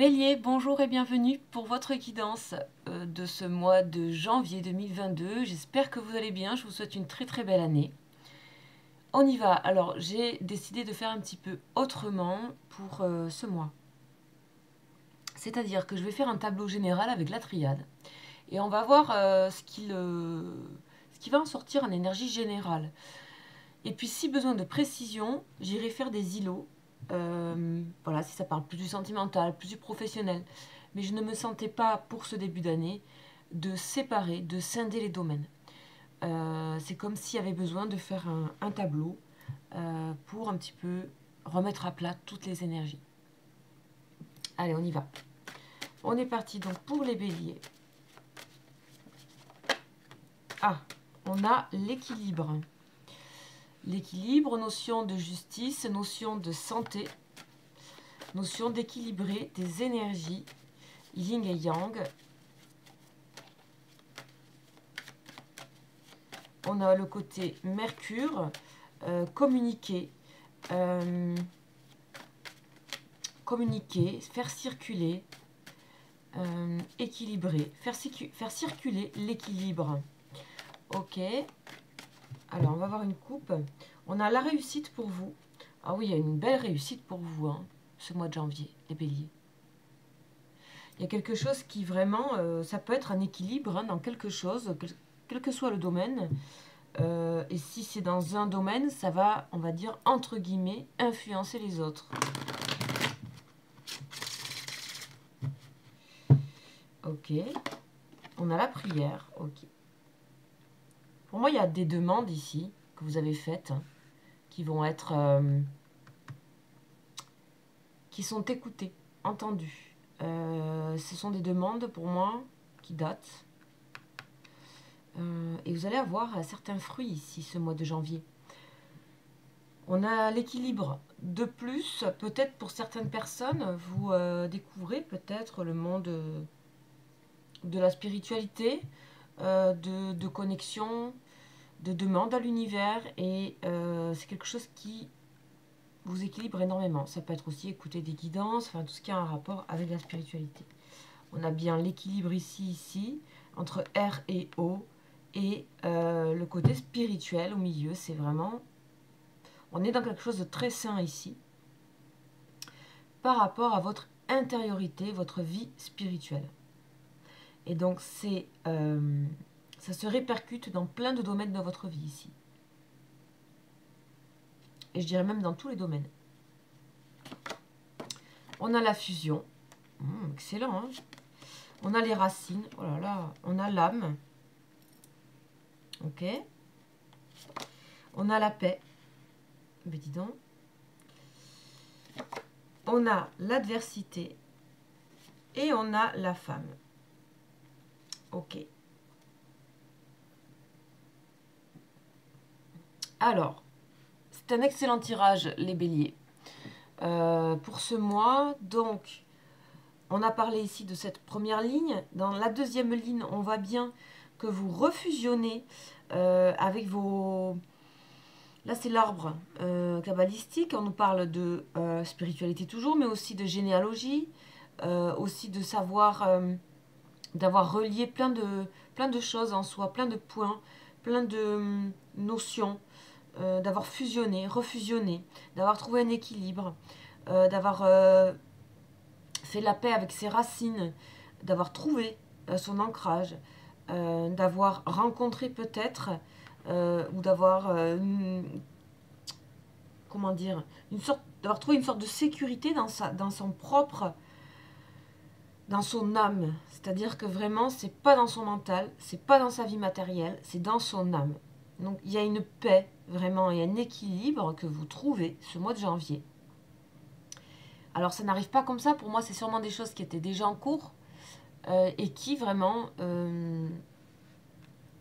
Bélier, bonjour et bienvenue pour votre guidance de ce mois de janvier 2022. J'espère que vous allez bien, je vous souhaite une très très belle année. On y va, alors j'ai décidé de faire un petit peu autrement pour ce mois. C'est-à-dire que je vais faire un tableau général avec la triade. Et on va voir ce qui va en sortir en énergie générale. Et puis si besoin de précision, j'irai faire des îlots. Voilà, si ça parle plus du sentimental, plus du professionnel. Mais je ne me sentais pas, pour ce début d'année, de séparer, de scinder les domaines. C'est comme s'il y avait besoin de faire un tableau pour un petit peu remettre à plat toutes les énergies. Allez, on y va. On est parti donc pour les béliers. Ah, on a l'équilibre. L'équilibre, notion de justice, notion de santé, notion d'équilibrer des énergies, yin et yang. On a le côté Mercure, communiquer, faire circuler, équilibrer, faire circuler l'équilibre. Ok. Alors, on va avoir une coupe. On a la réussite pour vous. Ah oui, il y a une belle réussite pour vous, hein, ce mois de janvier, les béliers. Il y a quelque chose qui vraiment, ça peut être un équilibre hein, dans quelque chose, quel que soit le domaine. Et si c'est dans un domaine, ça va, on va dire, entre guillemets, influencer les autres. Ok. On a la prière. Ok. Pour moi, il y a des demandes ici que vous avez faites hein, qui vont être... qui sont écoutées, entendues. Ce sont des demandes, pour moi, qui datent. Et vous allez avoir certains fruits ici, ce mois de janvier. On a l'équilibre. De plus, peut-être pour certaines personnes, vous découvrez peut-être le monde de la spiritualité, de connexion, de demande à l'univers. Et c'est quelque chose qui vous équilibre énormément. Ça peut être aussi écouter des guidances, enfin tout ce qui a un rapport avec la spiritualité. On a bien l'équilibre ici, entre R et O. Et le côté spirituel au milieu, c'est vraiment... On est dans quelque chose de très sain ici, par rapport à votre intériorité, votre vie spirituelle. Et donc, ça se répercute dans plein de domaines de votre vie ici. Et je dirais même dans tous les domaines. On a la fusion. Excellent, hein. On a les racines. Oh là là. On a l'âme. Ok. On a la paix. Mais dis donc. On a l'adversité. Et on a la femme. Ok. Alors, c'est un excellent tirage, les béliers. Pour ce mois, donc, on a parlé ici de cette première ligne. Dans la deuxième ligne, on voit bien que vous refusionnez avec vos... Là, c'est l'arbre kabbalistique. On nous parle de spiritualité toujours, mais aussi de généalogie, aussi de savoir, d'avoir relié plein de choses en soi, plein de points, plein de notions, d'avoir fusionné, refusionné, d'avoir trouvé un équilibre, d'avoir fait la paix avec ses racines, d'avoir trouvé son ancrage, d'avoir rencontré peut-être, ou d'avoir comment dire, d'avoir trouvé une sorte de sécurité dans son propre, dans son âme. C'est-à-dire que vraiment, c'est pas dans son mental, c'est pas dans sa vie matérielle, c'est dans son âme. Donc il y a une paix, vraiment, et un équilibre que vous trouvez ce mois de janvier. Alors ça n'arrive pas comme ça, pour moi c'est sûrement des choses qui étaient déjà en cours, et qui vraiment... il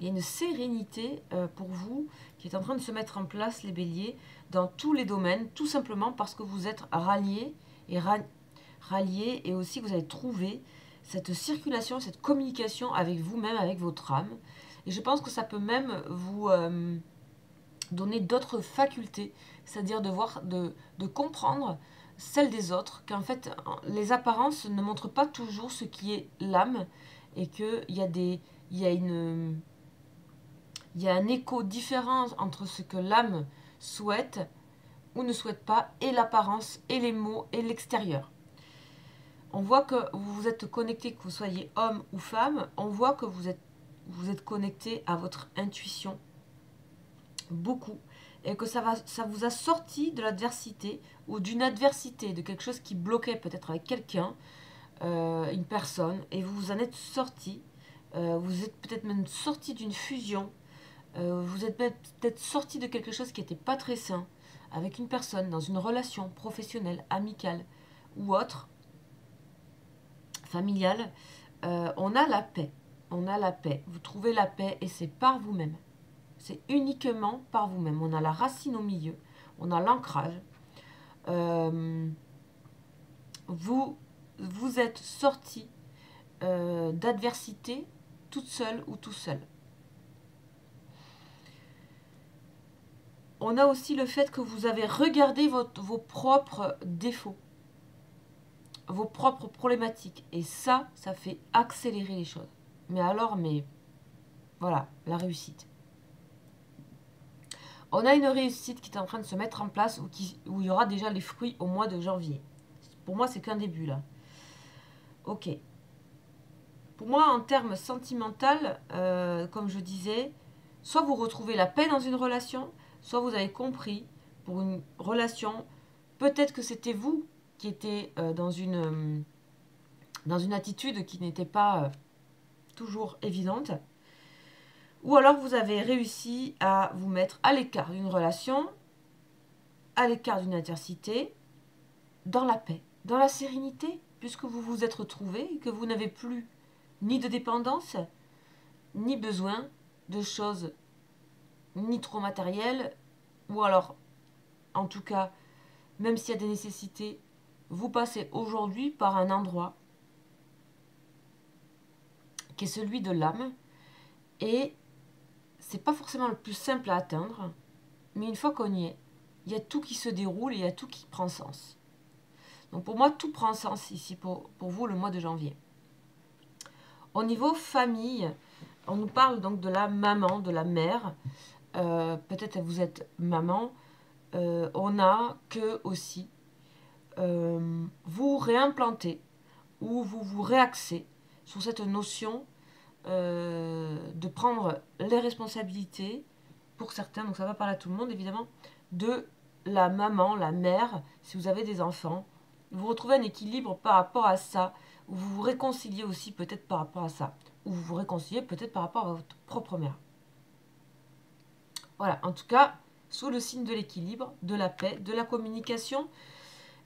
y a une sérénité pour vous qui est en train de se mettre en place, les béliers, dans tous les domaines, tout simplement parce que vous êtes ralliés et aussi que vous avez trouvé cette circulation, cette communication avec vous-même, avec votre âme. Et je pense que ça peut même vous donner d'autres facultés, c'est-à-dire de comprendre celle des autres, qu'en fait, les apparences ne montrent pas toujours ce qui est l'âme, et qu'il y a il y a un écho différent entre ce que l'âme souhaite ou ne souhaite pas, et l'apparence, et les mots, et l'extérieur. On voit que vous vous êtes connecté, que vous soyez homme ou femme, on voit que vous êtes connecté à votre intuition, beaucoup, et que ça vous a sorti de l'adversité, ou d'une adversité, de quelque chose qui bloquait peut-être avec quelqu'un, une personne, et vous vous en êtes sorti, vous êtes peut-être même sorti d'une fusion, vous êtes peut-être sorti de quelque chose qui n'était pas très sain, avec une personne, dans une relation professionnelle, amicale, ou autre, familiale. On a la paix, on a la paix, vous trouvez la paix, et c'est par vous-même. C'est uniquement par vous-même. On a la racine au milieu, on a l'ancrage. Vous êtes sorti d'adversité toute seule ou tout seul. On a aussi le fait que vous avez regardé vos propres défauts, vos propres problématiques. Et ça fait accélérer les choses. Mais alors, voilà, la réussite. On a une réussite qui est en train de se mettre en place, où il y aura déjà les fruits au mois de janvier. Pour moi, c'est qu'un début, là. Ok. Pour moi, en termes sentimentaux, comme je disais, soit vous retrouvez la paix dans une relation, soit vous avez compris, pour une relation, peut-être que c'était vous qui étiez dans une attitude qui n'était pas toujours évidente, ou alors vous avez réussi à vous mettre à l'écart d'une relation, à l'écart d'une adversité, dans la paix, dans la sérénité, puisque vous vous êtes retrouvés et que vous n'avez plus ni de dépendance, ni besoin de choses ni trop matérielles, ou alors, en tout cas, même s'il y a des nécessités, vous passez aujourd'hui par un endroit qui est celui de l'âme, et c'est pas forcément le plus simple à atteindre, mais une fois qu'on y est, il y a tout qui se déroule et il y a tout qui prend sens. Donc pour moi, tout prend sens ici pour vous le mois de janvier. Au niveau famille, on nous parle donc de la maman, de la mère. Peut-être que vous êtes maman. On a que aussi vous réimplantez ou vous vous réaxez sur cette notion de prendre les responsabilités, pour certains, donc ça va parler à tout le monde évidemment, de la maman, la mère, si vous avez des enfants. Vous retrouvez un équilibre par rapport à ça, ou vous vous réconciliez aussi peut-être par rapport à ça, ou vous vous réconciliez peut-être par rapport à votre propre mère. Voilà, en tout cas, sous le signe de l'équilibre, de la paix, de la communication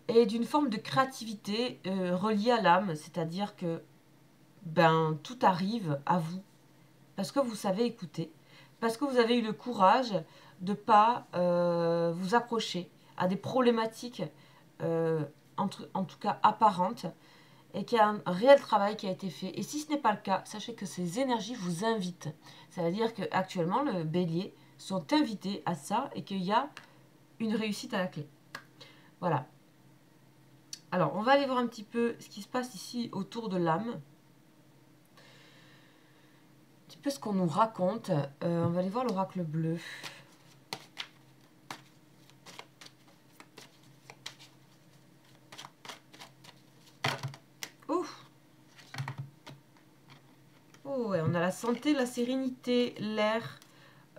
et d'une forme de créativité reliée à l'âme, c'est-à-dire que tout arrive à vous parce que vous savez écouter, parce que vous avez eu le courage de ne pas vous accrocher à des problématiques, en tout cas apparentes, et qu'il y a un réel travail qui a été fait. Et si ce n'est pas le cas, sachez que ces énergies vous invitent. C'est-à-dire qu'actuellement, le bélier sont invités à ça et qu'il y a une réussite à la clé. Voilà. Alors, on va aller voir un petit peu ce qui se passe ici autour de l'âme. Un petit peu ce qu'on nous raconte. On va aller voir l'oracle bleu. Ouf! Oh ouais, on a la santé, la sérénité, l'air.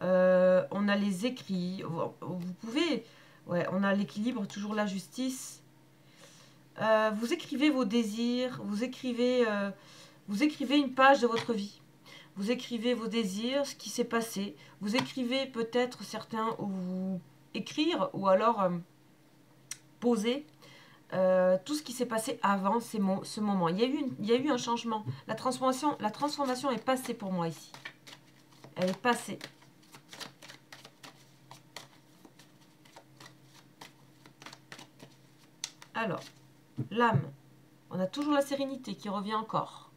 On a les écrits. Vous pouvez... Ouais, on a l'équilibre, toujours la justice. Vous écrivez vos désirs, vous écrivez une page de votre vie. Vous écrivez vos désirs, ce qui s'est passé. Vous écrivez peut-être certains, ou écrire, ou alors poser tout ce qui s'est passé avant ce moment. Il y a eu un changement. La transformation est passée pour moi ici. Elle est passée. Alors, l'âme. On a toujours la sérénité qui revient encore.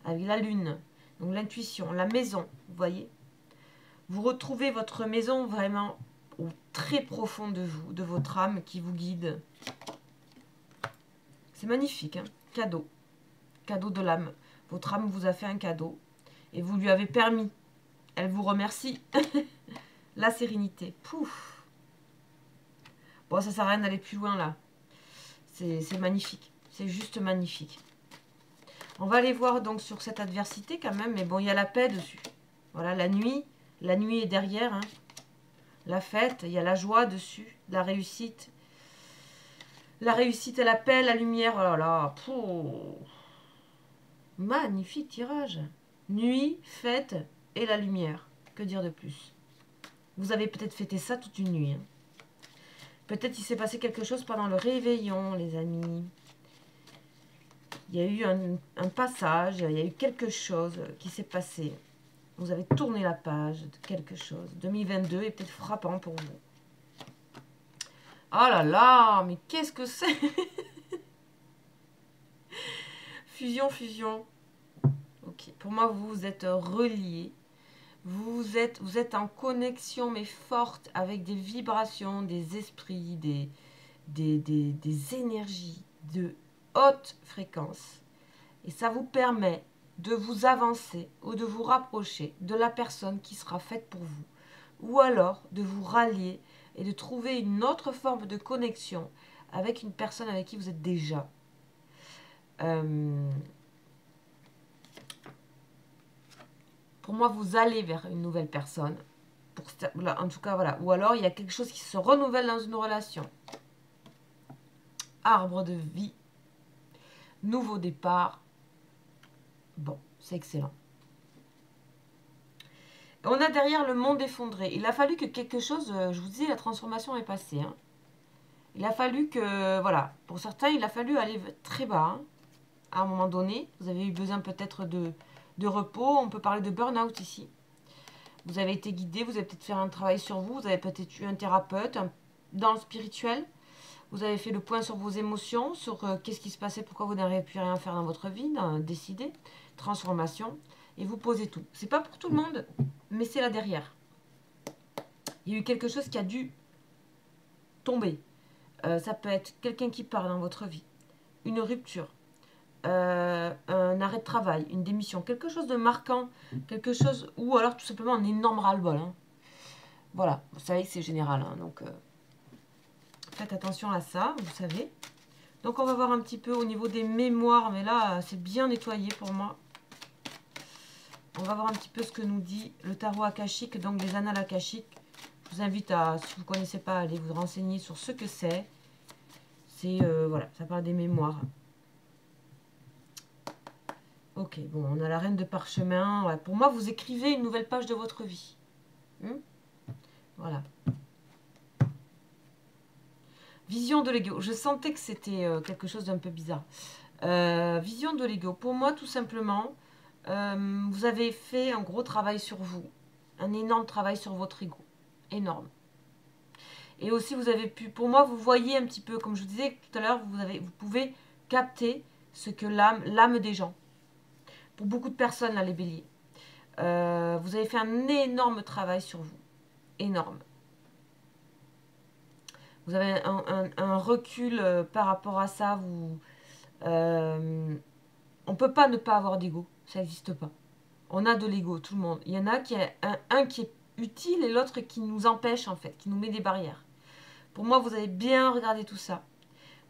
Avec la lune. Donc l'intuition, la maison, vous voyez. Vous retrouvez votre maison vraiment au très profond de vous, de votre âme qui vous guide. C'est magnifique, hein. Cadeau. Cadeau de l'âme. Votre âme vous a fait un cadeau. Et vous lui avez permis. Elle vous remercie. La sérénité. Pouf. Bon, ça sert à rien d'aller plus loin, là. C'est magnifique. C'est juste magnifique. On va aller voir donc sur cette adversité quand même. Mais bon, il y a la paix dessus. Voilà, la nuit. La nuit est derrière. Hein. La fête. Il y a la joie dessus. La réussite. La réussite et la paix, la lumière. Oh là là. Pouh. Magnifique tirage. Nuit, fête et la lumière. Que dire de plus? Vous avez peut-être fêté ça toute une nuit. Hein. Peut-être il s'est passé quelque chose pendant le réveillon, les amis. Il y a eu un passage, il y a eu quelque chose qui s'est passé. Vous avez tourné la page de quelque chose. 2022 est peut-être frappant pour vous. Oh là là, mais qu'est-ce que c'est? Fusion, fusion. Ok, pour moi, vous êtes reliés. Vous êtes en connexion, mais forte, avec des vibrations, des esprits, des énergies de haute fréquence. Et ça vous permet de vous avancer ou de vous rapprocher de la personne qui sera faite pour vous. Ou alors de vous rallier et de trouver une autre forme de connexion avec une personne avec qui vous êtes déjà. Pour moi, vous allez vers une nouvelle personne. En tout cas, voilà. Ou alors, il y a quelque chose qui se renouvelle dans une relation. Arbre de vie. Nouveau départ. Bon, c'est excellent. On a derrière le monde effondré. Il a fallu que quelque chose... Je vous dis, la transformation est passée. Hein. Il a fallu que... Voilà. Pour certains, il a fallu aller très bas. Hein. À un moment donné, vous avez eu besoin peut-être de repos. On peut parler de burn-out ici. Vous avez été guidé, vous avez peut-être fait un travail sur vous, vous avez peut-être eu un thérapeute dans le spirituel. Vous avez fait le point sur vos émotions, sur qu'est-ce qui se passait, pourquoi vous n'arrivez plus rien faire dans votre vie, décider, transformation, et vous posez tout. C'est pas pour tout le monde, mais c'est là derrière. Il y a eu quelque chose qui a dû tomber. Ça peut être quelqu'un qui part dans votre vie, une rupture, un arrêt de travail, une démission, quelque chose de marquant, quelque chose, ou alors tout simplement un énorme ras-le-bol. Hein. Voilà, vous savez que c'est général, hein, donc faites attention à ça, vous savez. Donc on va voir un petit peu au niveau des mémoires, mais là c'est bien nettoyé pour moi. On va voir un petit peu ce que nous dit le tarot akashique, donc les annales akashiques. Je vous invite à, si vous ne connaissez pas, à aller vous renseigner sur ce que c'est. C'est, voilà, ça parle des mémoires. Ok, bon, on a la reine de parchemin. Ouais, pour moi, vous écrivez une nouvelle page de votre vie. Voilà. Vision de l'ego. Je sentais que c'était quelque chose d'un peu bizarre. Vision de l'ego. Pour moi, tout simplement, vous avez fait un gros travail sur vous. Un énorme travail sur votre ego. Énorme. Et aussi, vous avez pu... Pour moi, vous voyez un petit peu, comme je vous disais tout à l'heure, vous pouvez capter ce que l'âme des gens. Pour beaucoup de personnes, là, les béliers. Vous avez fait un énorme travail sur vous. Énorme. Vous avez un recul par rapport à ça. On ne peut pas ne pas avoir d'ego. Ça n'existe pas. On a de l'ego, tout le monde. Il y en a qui est un qui est utile et l'autre qui nous empêche, en fait, qui nous met des barrières. Pour moi, vous avez bien regardé tout ça.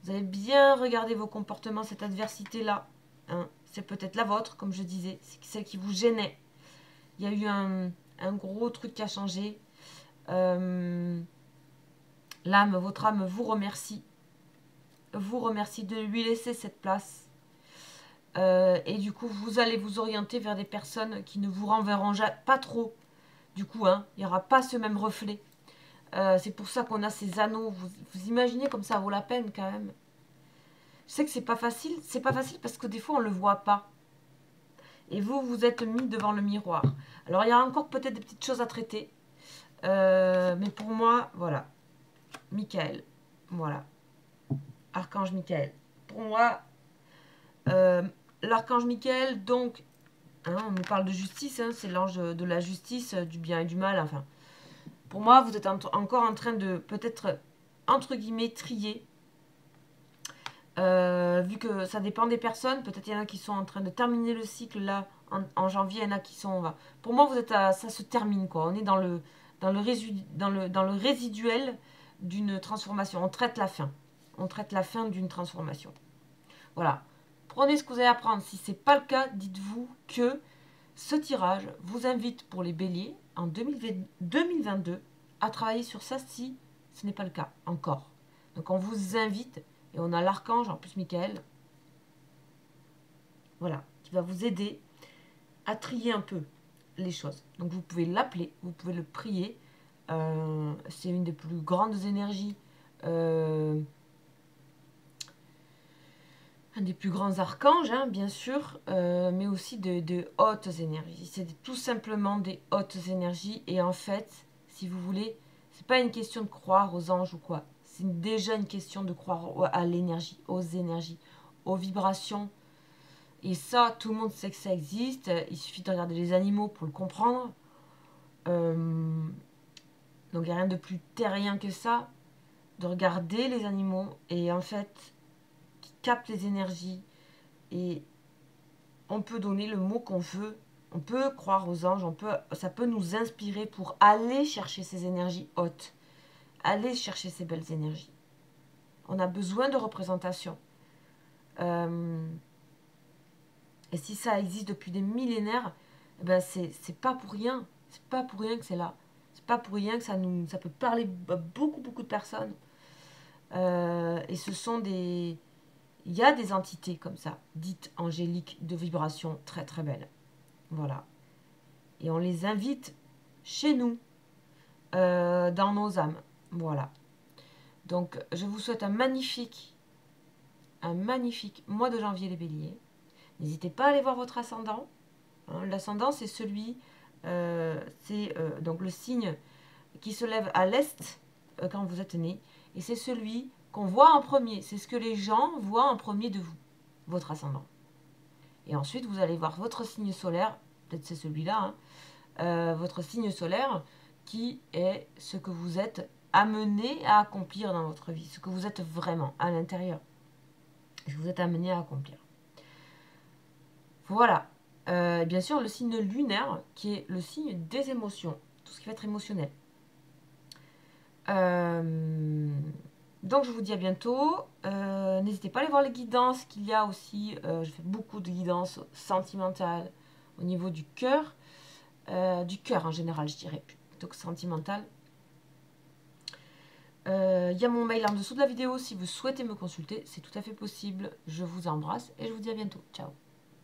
Vous avez bien regardé vos comportements, cette adversité-là. Hein, c'est peut-être la vôtre, comme je disais. C'est celle qui vous gênait. Il y a eu un gros truc qui a changé. Votre âme vous remercie. Vous remercie de lui laisser cette place. Et du coup, vous allez vous orienter vers des personnes qui ne vous renverront pas trop. Du coup, hein, il n'y aura pas ce même reflet. C'est pour ça qu'on a ces anneaux. Vous imaginez comme ça vaut la peine quand même. Je sais que c'est pas facile. C'est pas facile parce que des fois, on ne le voit pas. Et vous, vous êtes mis devant le miroir. Alors, il y a encore peut-être des petites choses à traiter. Mais pour moi, voilà. Michael. Voilà. Archange Michael. Pour moi, l'archange Michael, donc, hein, on nous parle de justice, hein, c'est l'ange de la justice, du bien et du mal. Enfin, pour moi, vous êtes encore en train de, peut-être, entre guillemets, trier Vu que ça dépend des personnes, peut-être il y en a qui sont en train de terminer le cycle là en janvier, il y en a qui sont... Pour moi, vous êtes ça se termine quoi. On est dans le résiduel d'une transformation. On traite la fin. On traite la fin d'une transformation. Voilà. Prenez ce que vous allez apprendre. Si ce n'est pas le cas, dites-vous que ce tirage vous invite pour les béliers en 2022 à travailler sur ça si ce n'est pas le cas encore. Donc on vous invite, et on a l'archange, en plus Michael, voilà, qui va vous aider à trier un peu les choses. Donc vous pouvez l'appeler, vous pouvez le prier. C'est une des plus grandes énergies, un des plus grands archanges, hein, bien sûr, mais aussi de hautes énergies. C'est tout simplement des hautes énergies. Et en fait, si vous voulez, c'est pas une question de croire aux anges ou quoi. C'est déjà une question de croire à l'énergie, aux énergies, aux vibrations. Et ça, tout le monde sait que ça existe. Il suffit de regarder les animaux pour le comprendre. Donc il n'y a rien de plus terrien que ça. De regarder les animaux et en fait, qui captent les énergies. Et on peut donner le mot qu'on veut. On peut croire aux anges. Ça peut nous inspirer pour aller chercher ces énergies hautes. Aller chercher ces belles énergies. On a besoin de représentation. Et si ça existe depuis des millénaires, eh ben c'est pas pour rien. C'est pas pour rien que c'est là. C'est pas pour rien que ça peut parler à beaucoup, beaucoup de personnes. Et ce sont des... Il y a des entités comme ça, dites angéliques, de vibration très, très belles. Voilà. Et on les invite chez nous, dans nos âmes. Voilà. Donc, je vous souhaite un magnifique mois de janvier, les béliers. N'hésitez pas à aller voir votre ascendant. Hein. L'ascendant, c'est celui, donc le signe qui se lève à l'est quand vous êtes né. Et c'est celui qu'on voit en premier. C'est ce que les gens voient en premier de vous, votre ascendant. Et ensuite, vous allez voir votre signe solaire, peut-être c'est celui-là, hein, votre signe solaire, qui est ce que vous êtes amené à accomplir dans votre vie, ce que vous êtes vraiment à l'intérieur, ce que vous êtes amené à accomplir. Voilà. Bien sûr, le signe lunaire, qui est le signe des émotions, tout ce qui va être émotionnel. Donc je vous dis à bientôt. N'hésitez pas à aller voir les guidances qu'il y a aussi. Je fais beaucoup de guidances sentimentales au niveau du cœur en général, je dirais, plutôt que sentimental. Il y a mon mail en dessous de la vidéo si vous souhaitez me consulter, c'est tout à fait possible. Je vous embrasse et je vous dis à bientôt. Ciao.